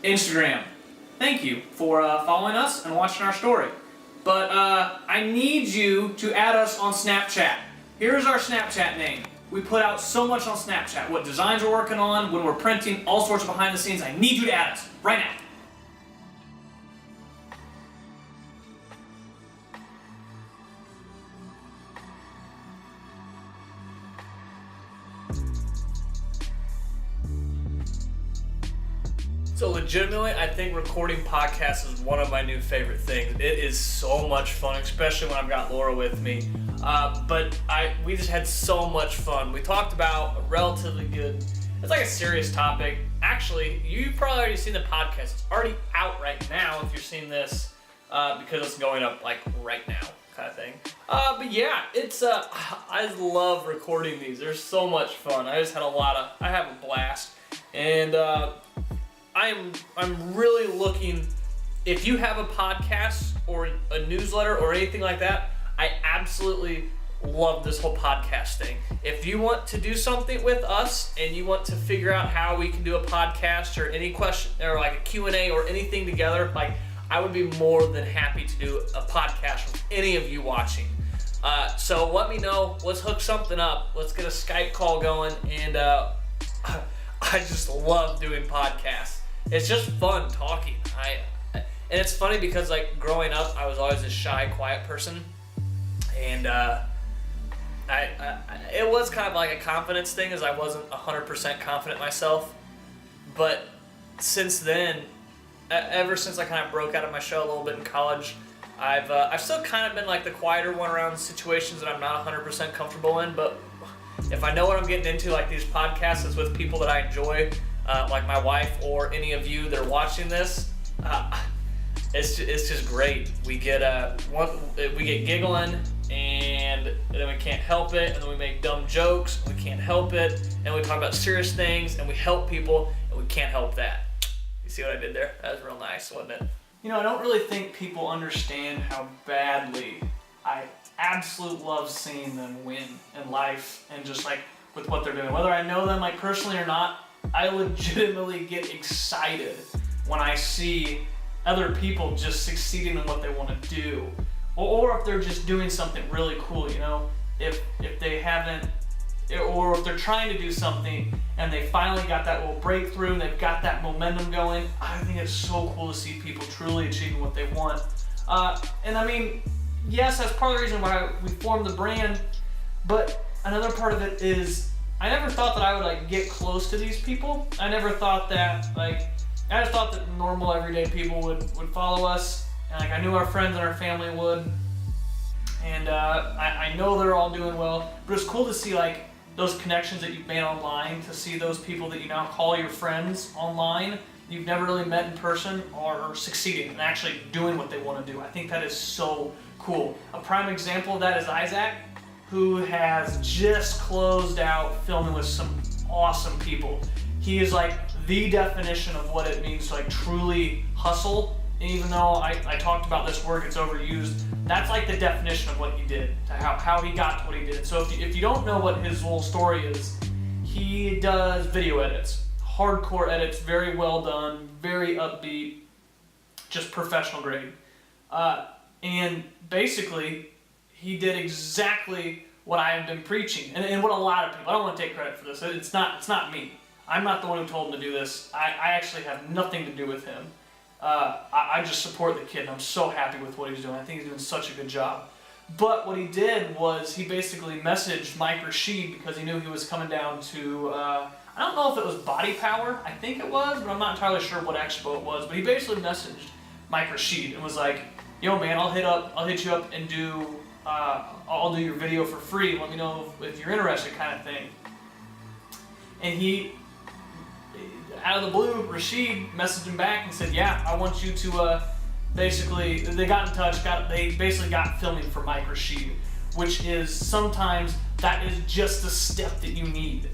Instagram. Thank you for following us and watching our story. But I need you to add us on Snapchat. Here's our Snapchat name. We put out so much on Snapchat, what designs we're working on, when we're printing, all sorts of behind the scenes. I need you to add us right now. So legitimately, I think recording podcasts is one of my new favorite things. It is so much fun, especially when I've got Laura with me. But we just had so much fun. We talked about a relatively good, it's like a serious topic. Actually, you've probably already seen the podcast. It's already out right now if you're seeing this because it's going up like right now kind of thing. But yeah, it's I love recording these. They're so much fun. I have a blast. And I'm really looking, if you have a podcast or a newsletter or anything like that, I absolutely love this whole podcast thing. If you want to do something with us and you want to figure out how we can do a podcast or any question or like a Q&A or anything together, like I would be more than happy to do a podcast with any of you watching. So let me know, let's hook something up, let's get a Skype call going, and I just love doing podcasts. It's just fun talking. And it's funny because like growing up, I was always a shy, quiet person, and it was kind of like a confidence thing, as I wasn't 100% confident myself. But since then, ever since I kind of broke out of my shell a little bit in college, I've still kind of been like the quieter one around situations that I'm not 100% comfortable in. But if I know what I'm getting into, like these podcasts, it's with people that I enjoy. Like my wife or any of you that are watching this, it's just great. We get giggling, and then we can't help it, and then we make dumb jokes, and we can't help it, and we talk about serious things, and we help people, and we can't help that. You see what I did there? That was real nice, wasn't it? You know, I don't really think people understand how badly I absolutely love seeing them win in life, and just like with what they're doing, whether I know them like personally or not. I legitimately get excited when I see other people just succeeding in what they want to do, or if they're just doing something really cool, you know, if they haven't, or if they're trying to do something and they finally got that little breakthrough and they've got that momentum going. I think it's so cool to see people truly achieving what they want. And I mean, yes, that's part of the reason why we formed the brand, but another part of it is I never thought that I would like get close to these people. I never thought that I just thought that normal everyday people would follow us. And like I knew our friends and our family would. And I know they're all doing well. But it's cool to see like those connections that you've made online, to see those people that you now call your friends online, you've never really met in person, are succeeding and actually doing what they want to do. I think that is so cool. A prime example of that is Isaac, who has just closed out filming with some awesome people. He is like the definition of what it means to like truly hustle. And even though I talked about this word, it's overused, that's like the definition of what he did, to how he got to what he did. So if you don't know what his whole story is, he does video edits, hardcore edits, very well done, very upbeat, just professional grade. And basically, he did exactly what I have been preaching, and what a lot of people, I don't want to take credit for this, it's not me. I'm not the one who told him to do this. I actually have nothing to do with him. I just support the kid, and I'm so happy with what he's doing. I think he's doing such a good job. But what he did was he basically messaged Mike Rashid because he knew he was coming down to, I don't know if it was Body Power, I think it was, but I'm not entirely sure what expo it was, but he basically messaged Mike Rashid and was like, yo man, I'll hit you up and I'll do your video for free, let me know if you're interested, kind of thing. And he, out of the blue, Rashid messaged him back and said, yeah, I want you to, basically, they got in touch, they basically got filming for Mike Rashid, which is sometimes, that is just the step that you need.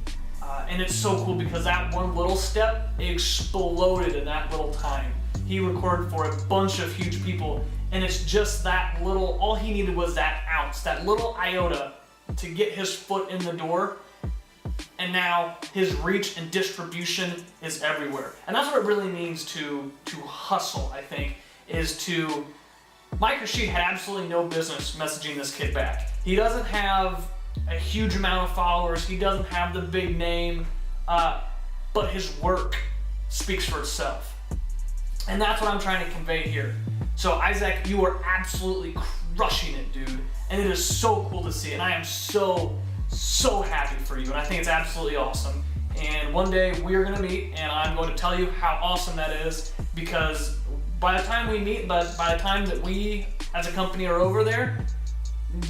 And it's so cool because that one little step exploded in that little time. He recorded for a bunch of huge people, and it's just that little, all he needed was that ounce, that little iota to get his foot in the door. And now his reach and distribution is everywhere. And that's what it really means to hustle, I think, is to... Mike Rashid had absolutely no business messaging this kid back. He doesn't have a huge amount of followers. He doesn't have the big name, but his work speaks for itself. And that's what I'm trying to convey here. So Isaac, you are absolutely crushing it, dude. And it is so cool to see. And I am so happy for you. And I think it's absolutely awesome. And one day we are going to meet, and I'm going to tell you how awesome that is, because by the time we meet, by the time that we as a company are over there,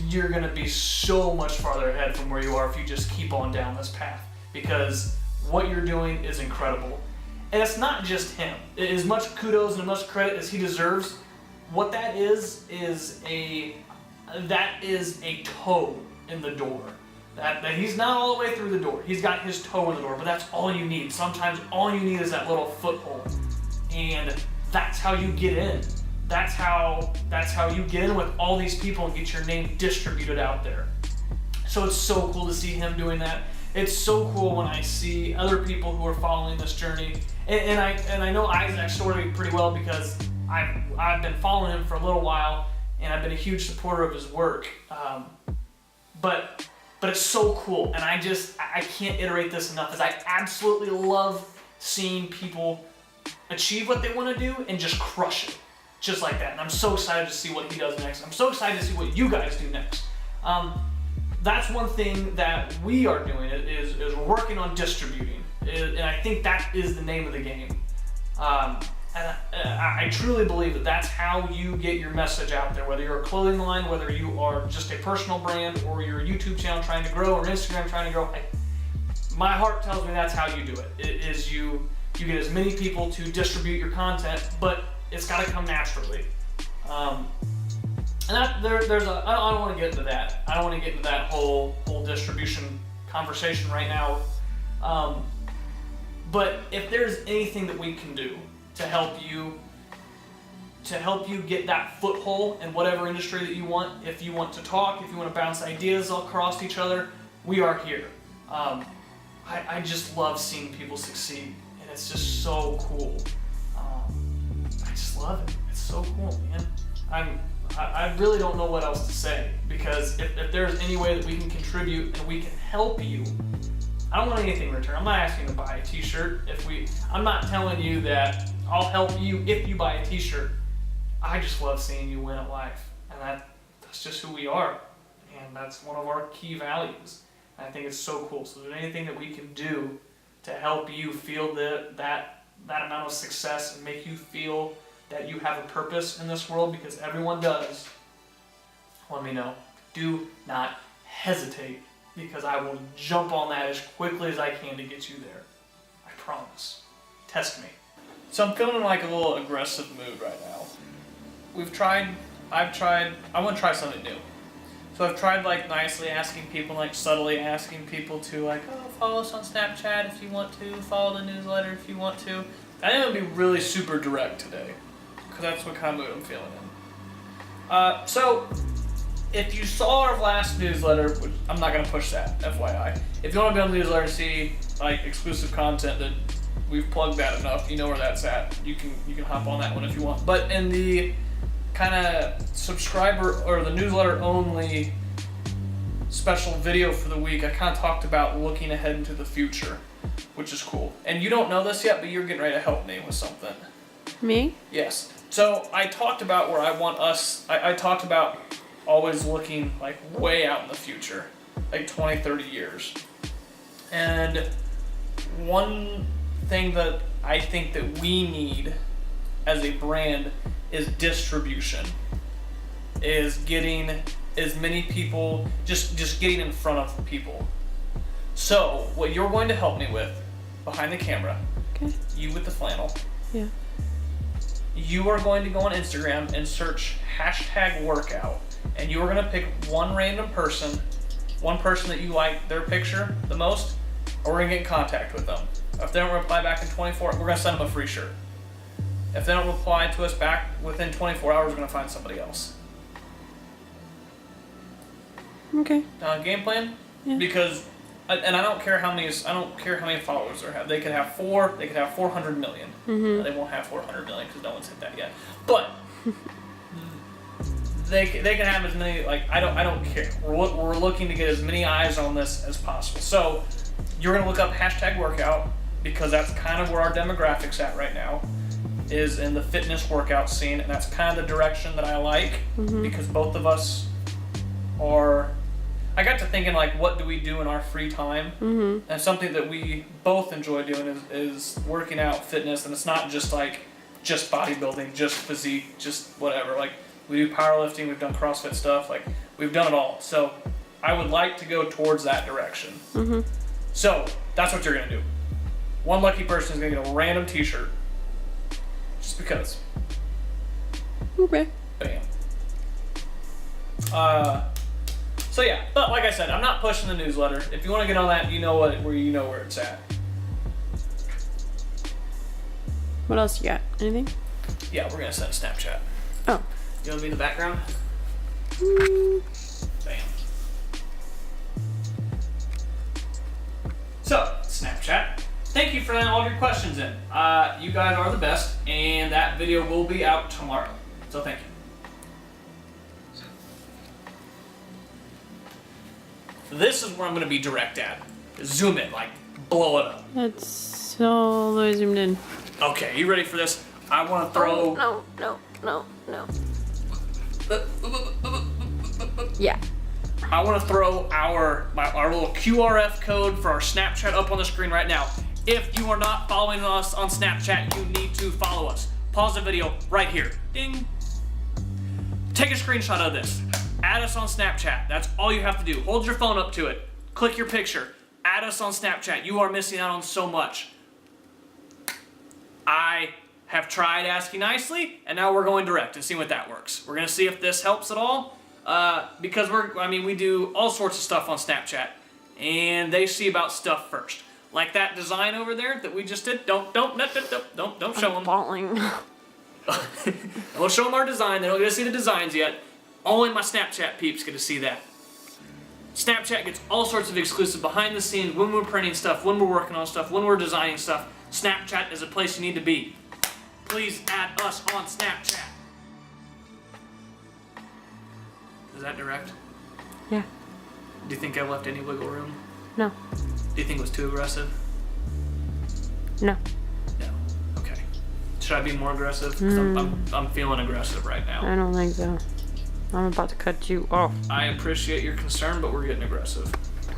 you're going to be so much farther ahead from where you are if you just keep on down this path, because what you're doing is incredible. And it's not just him. As much kudos and as much credit as he deserves, what that is a toe in the door. That he's not all the way through the door. He's got his toe in the door, but that's all you need. Sometimes all you need is that little foothold. And that's how you get in. That's how you get in with all these people and get your name distributed out there. So it's so cool to see him doing that. It's so cool when I see other people who are following this journey. And I know Isaac's story pretty well, because I've been following him for a little while, and I've been a huge supporter of his work. But it's so cool, and I can't iterate this enough, is I absolutely love seeing people achieve what they want to do and just crush it, just like that. And I'm so excited to see what he does next. I'm so excited to see what you guys do next. That's one thing that we are doing, is we're working on distributing, and I think that is the name of the game. And I truly believe that that's how you get your message out there, whether you're a clothing line, whether you are just a personal brand, or your YouTube channel trying to grow, or Instagram trying to grow. My heart tells me that's how you do it. It is you get as many people to distribute your content, but it's got to come naturally. And I don't want to get into that. I don't want to get into that whole distribution conversation right now. But if there's anything that we can do to help you get that foothold in whatever industry that you want, if you want to talk, if you want to bounce ideas across each other, we are here. I just love seeing people succeed, and it's just so cool. I just love it. It's so cool, man. I really don't know what else to say, because if there's any way that we can contribute and we can help you, I don't want anything in return. I'm not asking you to buy a t-shirt. I'm not telling you that I'll help you if you buy a t-shirt. I just love seeing you win at life, and that's just who we are, and that's one of our key values. And I think it's so cool. So if there's anything that we can do to help you feel that amount of success and make you feel that you have a purpose in this world, because everyone does, let me know. Do not hesitate, because I will jump on that as quickly as I can to get you there. I promise. Test me. So I'm feeling like a little aggressive mood right now. I want to try something new. So I've tried like nicely asking people, like subtly asking people to like, oh, follow us on Snapchat if you want to, follow the newsletter if you want to. I think I'm going to be really super direct today, because that's what kind of mood I'm feeling in. So if you saw our last newsletter, which I'm not going to push that, FYI. If you want to be on the newsletter and see like exclusive content, that we've plugged that enough, you know where that's at. You can hop on that one if you want. But in the kind of subscriber or the newsletter only special video for the week, I kind of talked about looking ahead into the future, which is cool. And you don't know this yet, but you're getting ready to help me with something. Me? Yes. So I talked about where I want us, I talked about always looking like way out in the future, like 20, 30 years. And one thing that I think that we need as a brand is distribution, is getting as many people, just getting in front of people. So what you're going to help me with behind the camera, okay, you with the flannel, yeah, you are going to go on Instagram and search #workout, and you are going to pick one random person, one person that you like their picture the most, or we're going to get in contact with them. If they don't reply back in 24, we're going to send them a free shirt. If they don't reply to us back within 24 hours, we're going to find somebody else. okay. Game plan? Yeah. Because and I don't care how many followers they have. They could have 4. They could have 400 million. They won't have 400 million because no one's hit that yet. But they can have as many. Like I don't care. We're looking to get as many eyes on this as possible. So you're gonna look up #workout because that's kind of where our demographics at right now. Is in the fitness workout scene, and that's kind of the direction that I like because both of us are. I got to thinking like, what do we do in our free time? And something that we both enjoy doing is working out, fitness, and it's not just bodybuilding, just physique, just whatever. Like we do powerlifting, we've done CrossFit stuff, like we've done it all. So I would like to go towards that direction. So that's what you're gonna do. One lucky person is gonna get a random T-shirt. Just because. Okay. Bam. So yeah, but like I said, I'm not pushing the newsletter. If you want to get on that, you know where it's at. What else you got? Anything? Yeah, we're gonna send a Snapchat. Oh. You want to be in the background? Bam. So, Snapchat. Thank you for all of your questions in. You guys are the best, and that video will be out tomorrow. So thank you. This is where I'm going to be direct at. Zoom it, like blow it up. That's all the way zoomed in. Okay, you ready for this? I want to throw... Oh, no. Yeah. I want to throw our little QRF code for our Snapchat up on the screen right now. If you are not following us on Snapchat, you need to follow us. Pause the video right here. Ding. Take a screenshot of this. Add us on Snapchat. That's all you have to do. Hold your phone up to it. Click your picture. Add us on Snapchat. You are missing out on so much. I have tried asking nicely, and now we're going direct and see what that works. We're going to see if this helps at all. Because we do all sorts of stuff on Snapchat, and they see about stuff first. Like that design over there that we just did. Don't show them. Falling. We'll show them our design. They don't get to see the designs yet. Only my Snapchat peeps get to see that. Snapchat gets all sorts of exclusive behind the scenes when we're printing stuff, when we're working on stuff, when we're designing stuff. Snapchat is a place you need to be. Please add us on Snapchat. Is that direct? Yeah. Do you think I left any wiggle room? No. Do you think it was too aggressive? No. No. Okay. Should I be more aggressive? Because I'm feeling aggressive right now. I don't think so. I'm about to cut you off. I appreciate your concern, but we're getting aggressive.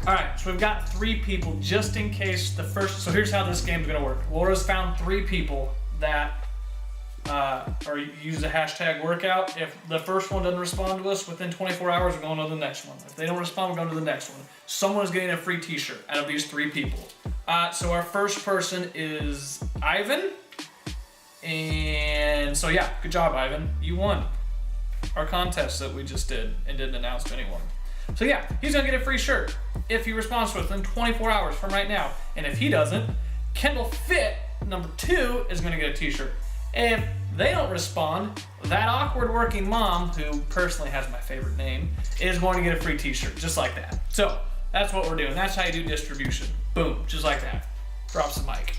Alright, so we've got 3 people just in case the first... So here's how this game's going to work. Laura's found 3 people that or use the #workout. If the first one doesn't respond to us within 24 hours, we're going to the next one. If they don't respond, we're going to the next one. Someone is getting a free t-shirt out of these 3 people. So our first person is Ivan. And so yeah, good job, Ivan. You won our contest that we just did and didn't announce to anyone. So yeah, he's gonna get a free shirt if he responds to us within 24 hours from right now. And if he doesn't, Kendall Fit number 2 is gonna get a t-shirt. If they don't respond, that awkward working mom, who personally has my favorite name, is going to get a free t-shirt, just like that. So that's what we're doing. That's how you do distribution. Boom, just like that. Drops the mic.